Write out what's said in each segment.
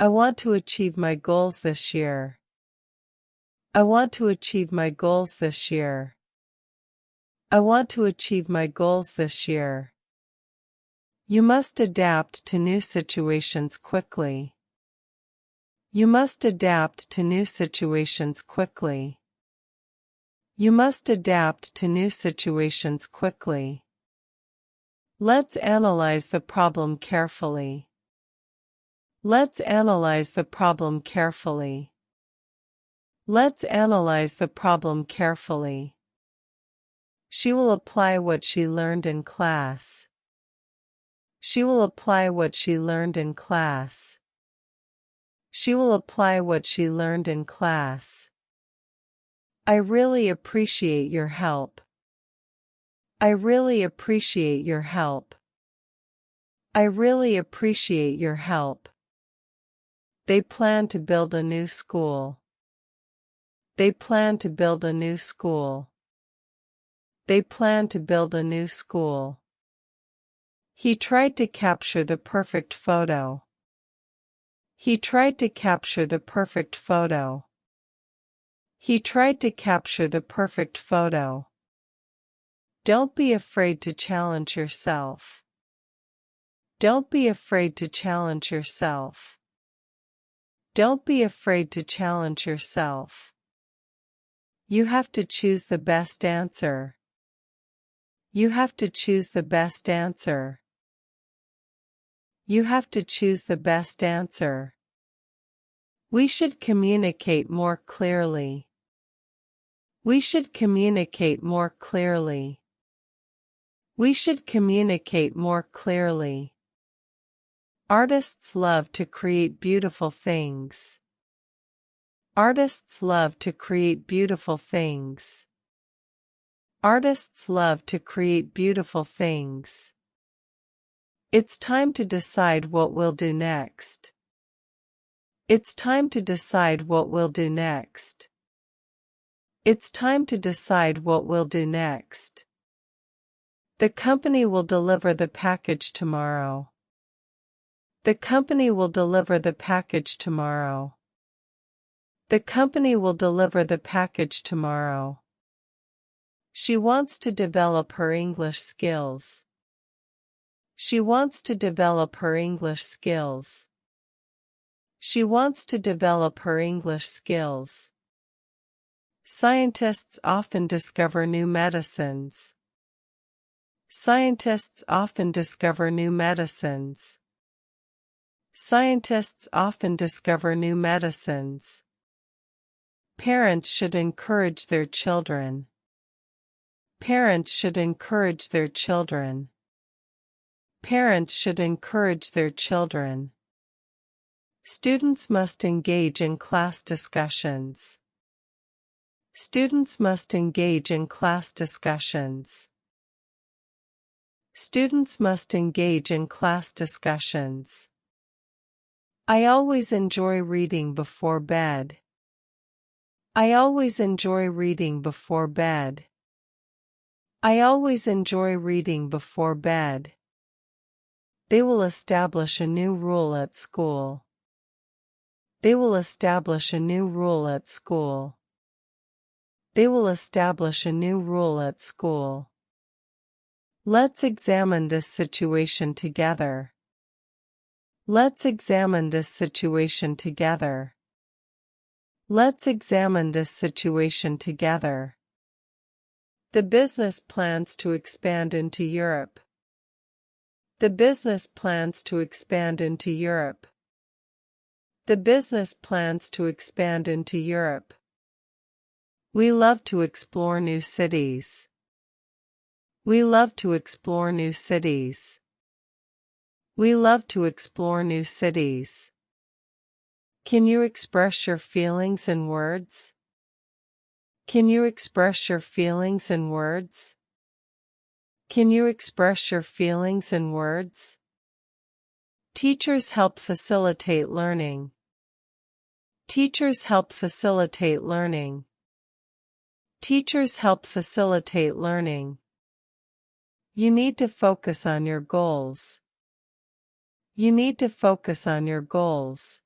I want to achieve my goals this year. I want to achieve my goals this year. I want to achieve my goals this year. You must adapt to new situations quickly. You must adapt to new situations quickly. You must adapt to new situations quickly. Let's analyze the problem carefully. Let's analyze the problem carefully. Let's analyze the problem carefully. She will apply what she learned in class. She will apply what she learned in class. She will apply what she learned in class. I really appreciate your help. I really appreciate your help. I really appreciate your help. They plan to build a new school. They plan to build a new school. They plan to build a new school. He tried to capture the perfect photo. He tried to capture the perfect photo. He tried to capture the perfect photo. Don't be afraid to challenge yourself. Don't be afraid to challenge yourself. Don't be afraid to challenge yourself. You have to choose the best answer. You have to choose the best answer. You have to choose the best answer. We should communicate more clearly. We should communicate more clearly. We should communicate more clearly. Artists love to create beautiful things. Artists love to create beautiful things. Artists love to create beautiful things. It's time to decide what we'll do next. It's time to decide what we'll do next. It's time to decide what we'll do next. The company will deliver the package tomorrow. The company will deliver the package tomorrow. The company will deliver the package tomorrow. She wants to develop her English skills. She wants to develop her English skills. She wants to develop her English skills. Scientists often discover new medicines. Scientists often discover new medicines. Scientists often discover new medicines. Parents should encourage their children. Parents should encourage their children. Parents should encourage their children. Students must engage in class discussions. Students must engage in class discussions. Students must engage in class discussions. I always enjoy reading before bed. I always enjoy reading before bed. I always enjoy reading before bed. They will establish a new rule at school. They will establish a new rule at school. They will establish a new rule at school. Let's examine this situation together. Let's examine this situation together. Let's examine this situation together. The business plans to expand into Europe. The business plans to expand into Europe. The business plans to expand into Europe. We love to explore new cities. We love to explore new cities. We love to explore new cities. Can you express your feelings in words? Can you express your feelings in words? Can you express your feelings in words? Teachers help facilitate learning. Teachers help facilitate learning. Teachers help facilitate learning. You need to focus on your goals. You need to focus on your goals.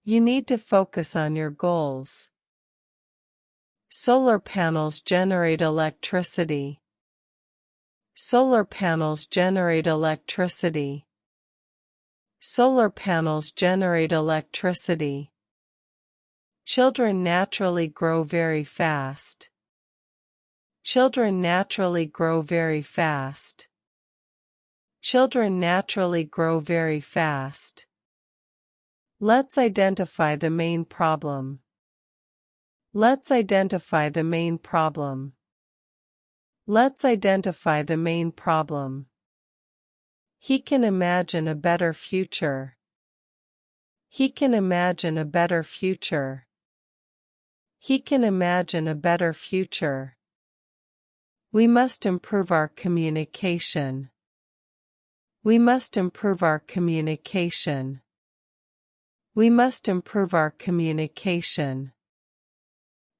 You need to focus on your goals. Solar panels generate electricity. Solar panels generate electricity. Solar panels generate electricity. Children naturally grow very fast. Children naturally grow very fast. Children naturally grow very fast. Let's identify the main problem. Let's identify the main problem. Let's identify the main problem. He can imagine a better future. He can imagine a better future. He can imagine a better future. We must improve our communication. We must improve our communication. We must improve our communication.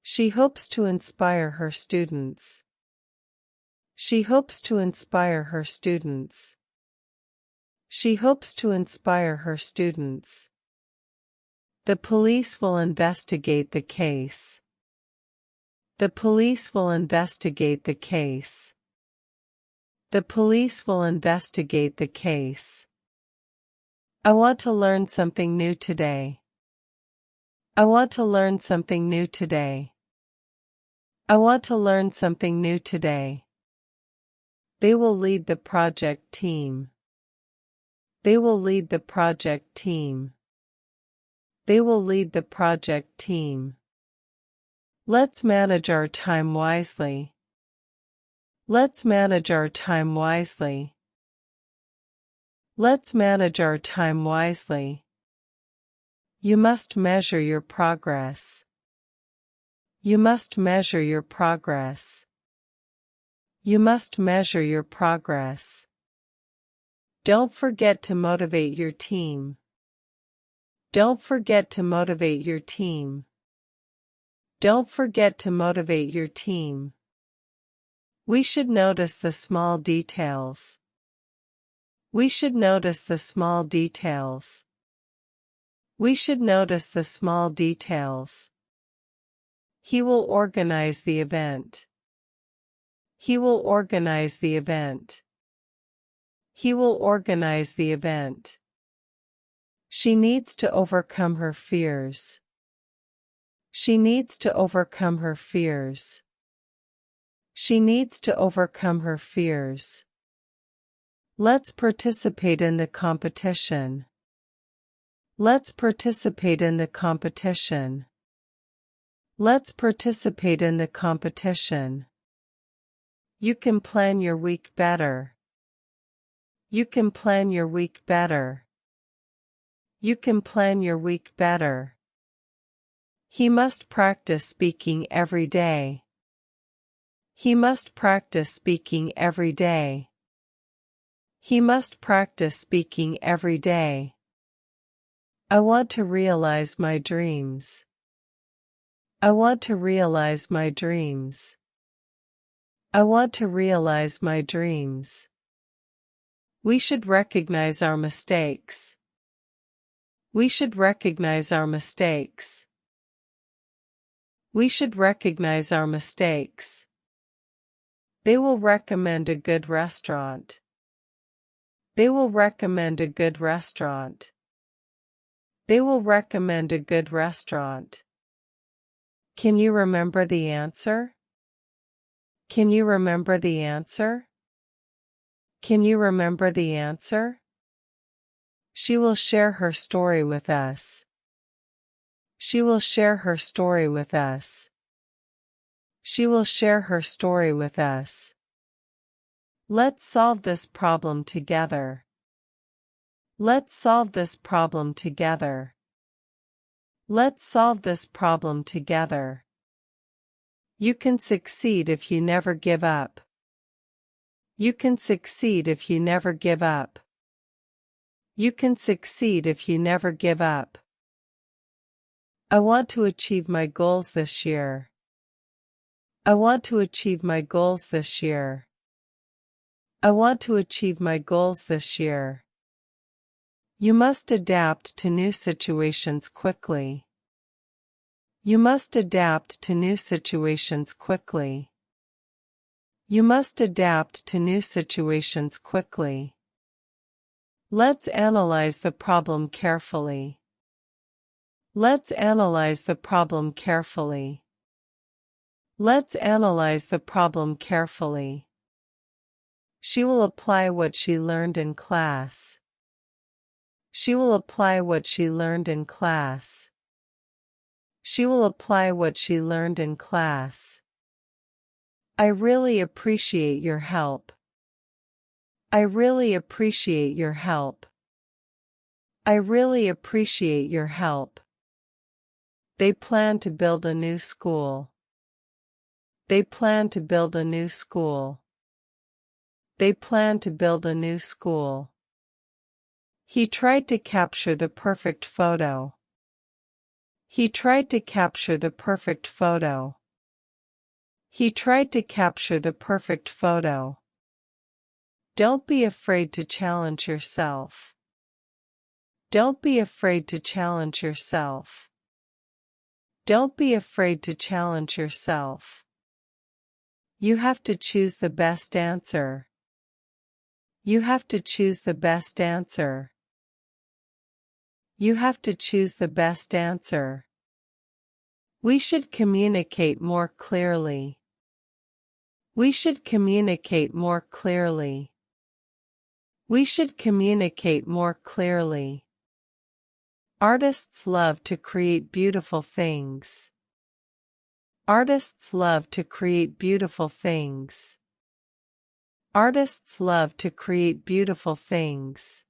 She hopes to inspire her students. She hopes to inspire her students. She hopes to inspire her students. The police will investigate the case. The police will investigate the case. The police will investigate the case. I want to learn something new today. I want to learn something new today. I want to learn something new today. They will lead the project team. They will lead the project team. They will lead the project team. Let's manage our time wisely. Let's manage our time wisely. Let's manage our time wisely. You must measure your progress. You must measure your progress. You must measure your progress. Don't forget to motivate your team. Don't forget to motivate your team. Don't forget to motivate your team. We should notice the small details. We should notice the small details. We should notice the small details. He will organize the event. He will organize the event. He will organize the event. She needs to overcome her fears. She needs to overcome her fears. She needs to overcome her fears. Let's participate in the competition. Let's participate in the competition. Let's participate in the competition. You can plan your week better. You can plan your week better. You can plan your week better. He must practice speaking every day. He must practice speaking every day. He must practice speaking every day. I want to realize my dreams. I want to realize my dreams. I want to realize my dreams. We should recognize our mistakes. We should recognize our mistakes. We should recognize our mistakes. They will recommend a good restaurant. They will recommend a good restaurant. They will recommend a good restaurant. Can you remember the answer? Can you remember the answer? Can you remember the answer? She will share her story with us. She will share her story with us. She will share her story with us. Let's solve this problem together. Let's solve this problem together. Let's solve this problem together. You can succeed if you never give up. You can succeed if you never give up. You can succeed if you never give up. I want to achieve my goals this year. I want to achieve my goals this year. I want to achieve my goals this year. You must adapt to new situations quickly. You must adapt to new situations quickly. You must adapt to new situations quickly. Let's analyze the problem carefully. Let's analyze the problem carefully. Let's analyze the problem carefully. She will apply what she learned in class. She will apply what she learned in class. She will apply what she learned in class. I really appreciate your help. I really appreciate your help. I really appreciate your help. They plan to build a new school. They plan to build a new school. They plan to build a new school. He tried to capture the perfect photo. He tried to capture the perfect photo. He tried to capture the perfect photo. Don't be afraid to challenge yourself. Don't be afraid to challenge yourself. Don't be afraid to challenge yourself. You have to choose the best answer. You have to choose the best answer. You have to choose the best answer. We should communicate more clearly. We should communicate more clearly. We should communicate more clearly. Artists love to create beautiful things. Artists love to create beautiful things. Artists love to create beautiful things.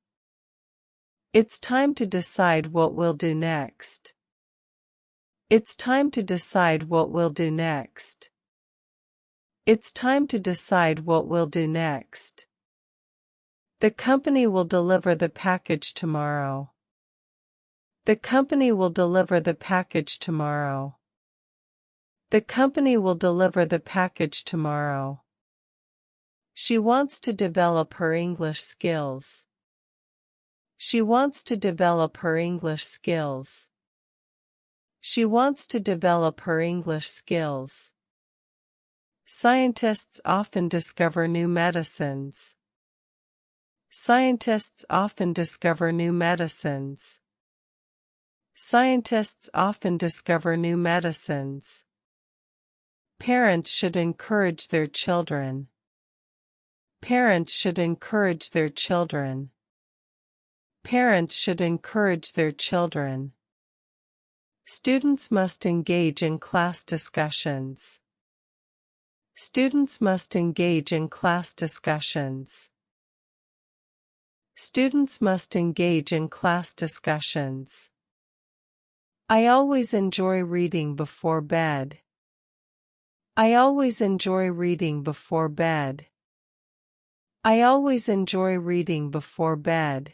It's time to decide what we'll do next. It's time to decide what we'll do next. It's time to decide what we'll do next. The company will deliver the package tomorrow. The company will deliver the package tomorrow. The company will deliver the package tomorrow. She wants to develop her English skills. She wants to develop her English skills. She wants to develop her English skills. Scientists often discover new medicines. Scientists often discover new medicines. Scientists often discover new medicines. Parents should encourage their children. Parents should encourage their children. Parents should encourage their children. Students must engage in class discussions. Students must engage in class discussions. Students must engage in class discussions. I always enjoy reading before bed. I always enjoy reading before bed. I always enjoy reading before bed.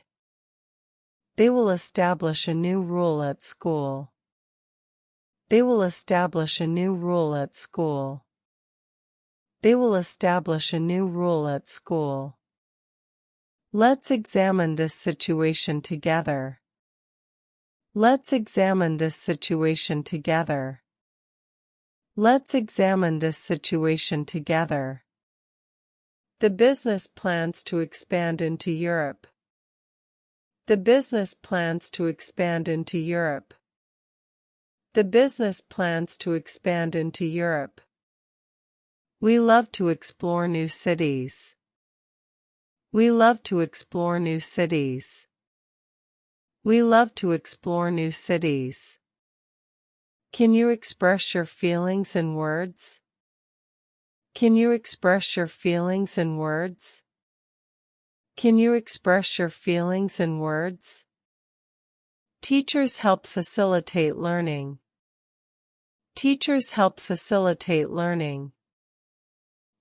They will establish a new rule at school. They will establish a new rule at school. They will establish a new rule at school. Let's examine this situation together. Let's examine this situation together. Let's examine this situation together. The business plans to expand into Europe. The business plans to expand into Europe. The business plans to expand into Europe. We love to explore new cities. We love to explore new cities. We love to explore new cities. Can you express your feelings in words? Can you express your feelings in words? Can you express your feelings in words? Teachers help facilitate learning. Teachers help facilitate learning.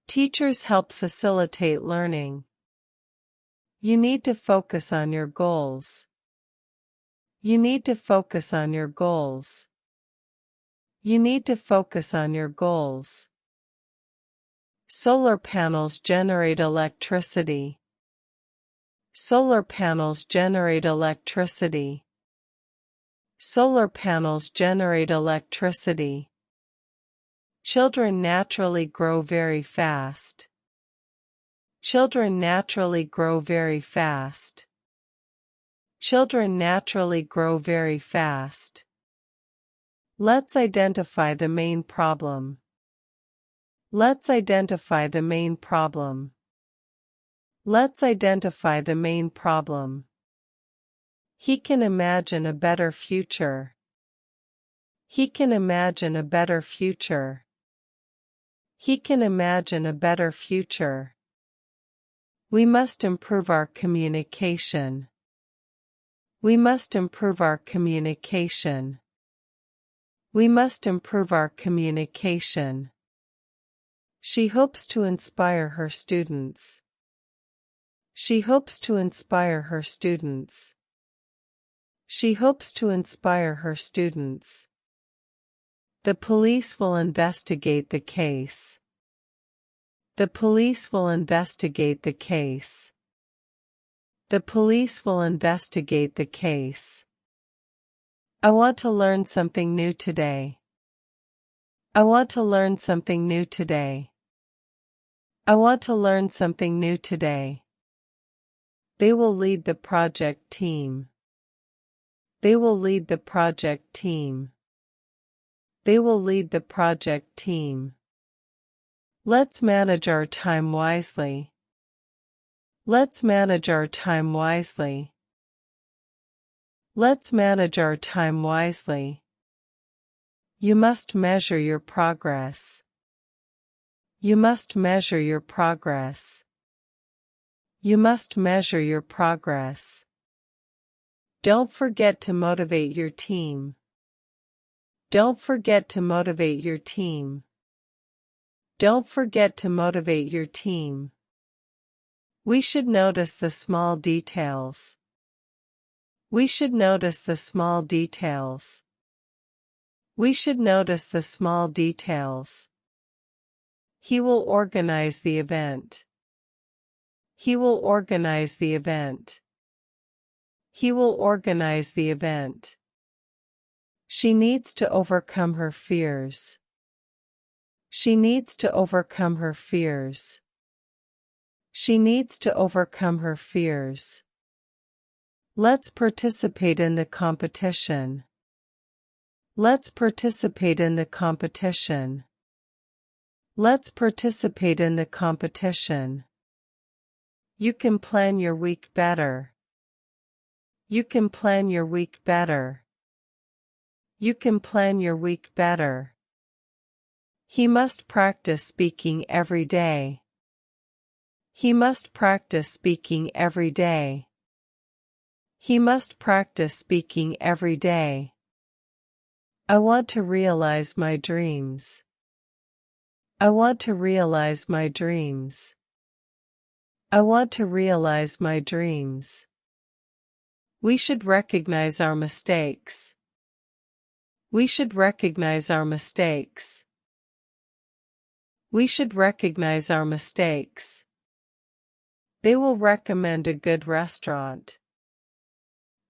Teachers help facilitate learning. You need to focus on your goals. You need to focus on your goals. You need to focus on your goals. Solar panels generate electricity. Solar panels generate electricity. Solar panels generate electricity. Children naturally grow very fast. Children naturally grow very fast. Children naturally grow very fast. Let's identify the main problem. Let's identify the main problem. Let's identify the main problem. He can imagine a better future. He can imagine a better future. He can imagine a better future. We must improve our communication. We must improve our communication. We must improve our communication. She hopes to inspire her students. She hopes to inspire her students. She hopes to inspire her students. The police will investigate the case. The police will investigate the case. The police will investigate the case. I want to learn something new today. I want to learn something new today. I want to learn something new today. They will lead the project team. They will lead the project team. They will lead the project team. Let's manage our time wisely. Let's manage our time wisely. Let's manage our time wisely. You must measure your progress. You must measure your progress. You must measure your progress. Don't forget to motivate your team. Don't forget to motivate your team. Don't forget to motivate your team. We should notice the small details. We should notice the small details. We should notice the small details. He will organize the event. He will organize the event. He will organize the event. She needs to overcome her fears. She needs to overcome her fears. She needs to overcome her fears. Let's participate in the competition. Let's participate in the competition. Let's participate in the competition. You can plan your week better. You can plan your week better. You can plan your week better. He must practice speaking every day. He must practice speaking every day. He must practice speaking every day. I want to realize my dreams. I want to realize my dreams. I want to realize my dreams. We should recognize our mistakes. We should recognize our mistakes. We should recognize our mistakes. They will recommend a good restaurant.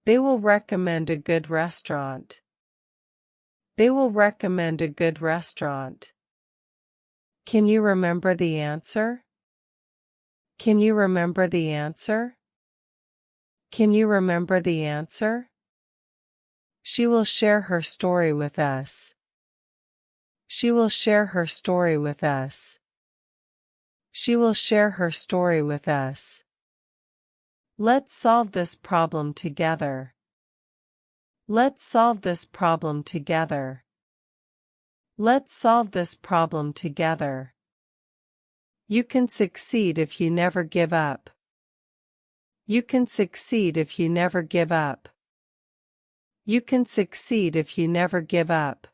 They will recommend a good restaurant. They will recommend a good restaurant. Can you remember the answer? Can you remember the answer? Can you remember the answer? She will share her story with us. She will share her story with us. She will share her story with us. Let's solve this problem together. Let's solve this problem together. Let's solve this problem together. You can succeed if you never give up. You can succeed if you never give up. You can succeed if you never give up.